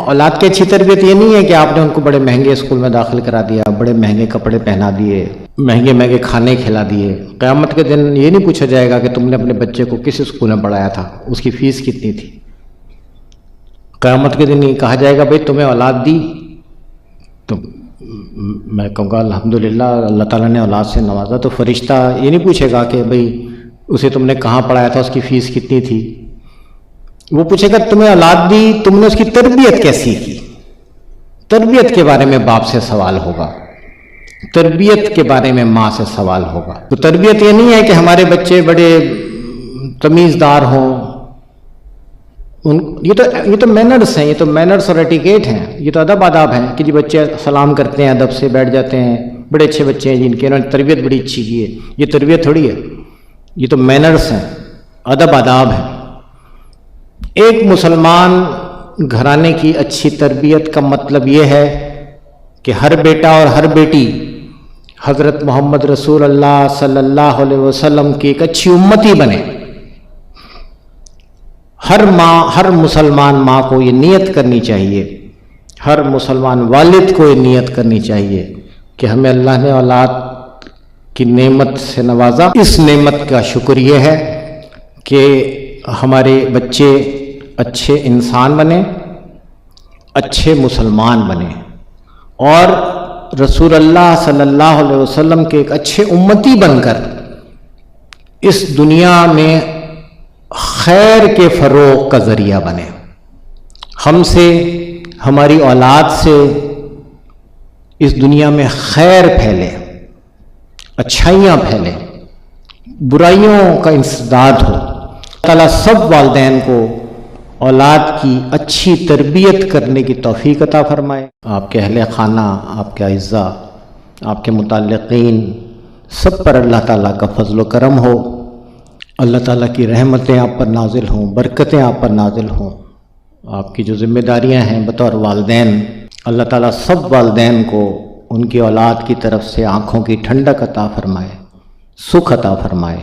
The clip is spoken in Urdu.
اولاد کی اچھی تربیت یہ نہیں ہے کہ آپ نے ان کو بڑے مہنگے اسکول میں داخل کرا دیا، بڑے مہنگے کپڑے پہنا دیے، مہنگے مہنگے کھانے کھلا دیے۔ قیامت کے دن یہ نہیں پوچھا جائے گا کہ تم نے اپنے بچے کو کس اسکول میں پڑھایا تھا، اس کی فیس کتنی تھی۔ قیامت کے دن یہ کہا جائے گا بھئی تمہیں اولاد دی، تو میں کہوں گا الحمدللہ اللہ تعالیٰ نے اولاد سے نوازا، تو فرشتہ یہ نہیں پوچھے گا کہ بھئی اسے تم نے کہاں پڑھایا تھا، اس کی فیس کتنی تھی۔ وہ پوچھے گا تمہیں اولاد دی، تم نے اس کی تربیت کیسی کی۔ تربیت کے بارے میں باپ سے سوال ہوگا، تربیت کے بارے میں ماں سے سوال ہوگا۔ تو تربیت یہ نہیں ہے کہ ہمارے بچے بڑے تمیزدار ہوں، یہ تو مینرز ہیں، یہ تو مینرز اور ایٹیکیٹ ہیں، یہ تو ادب آداب ہیں کہ جی بچے سلام کرتے ہیں، ادب سے بیٹھ جاتے ہیں، بڑے اچھے بچے ہیں جن کی انہوں نے تربیت بڑی اچھی کی ہے۔ یہ تربیت تھوڑی ہے، یہ تو مینرز ہیں، ادب آداب ہیں۔ ایک مسلمان گھرانے کی اچھی تربیت کا مطلب یہ ہے کہ ہر بیٹا اور ہر بیٹی حضرت محمد رسول اللہ صلی اللہ علیہ وسلم کی ایک اچھی امتی بنے۔ ہر ماں، ہر مسلمان ماں کو یہ نیت کرنی چاہیے، ہر مسلمان والد کو یہ نیت کرنی چاہیے کہ ہمیں اللہ نے اولاد کی نعمت سے نوازا۔ اس نعمت کا شکر یہ ہے کہ ہمارے بچے اچھے انسان بنے، اچھے مسلمان بنے، اور رسول اللہ صلی اللہ علیہ وسلم کے ایک اچھے امتی بن کر اس دنیا میں خیر کے فروغ کا ذریعہ بنے۔ ہم سے، ہماری اولاد سے اس دنیا میں خیر پھیلے، اچھائیاں پھیلے، برائیوں کا انسداد ہو۔ اللہ تعالیٰ سب والدین کو اولاد کی اچھی تربیت کرنے کی توفیق عطا فرمائے۔ آپ کے اہل خانہ، آپ کے اعزاء، آپ کے متعلقین سب پر اللہ تعالیٰ کا فضل و کرم ہو، اللہ تعالیٰ کی رحمتیں آپ پر نازل ہوں، برکتیں آپ پر نازل ہوں۔ آپ کی جو ذمہ داریاں ہیں بطور والدین، اللہ تعالیٰ سب والدین کو ان کی اولاد کی طرف سے آنکھوں کی ٹھنڈک عطا فرمائے، سکھ عطا فرمائے۔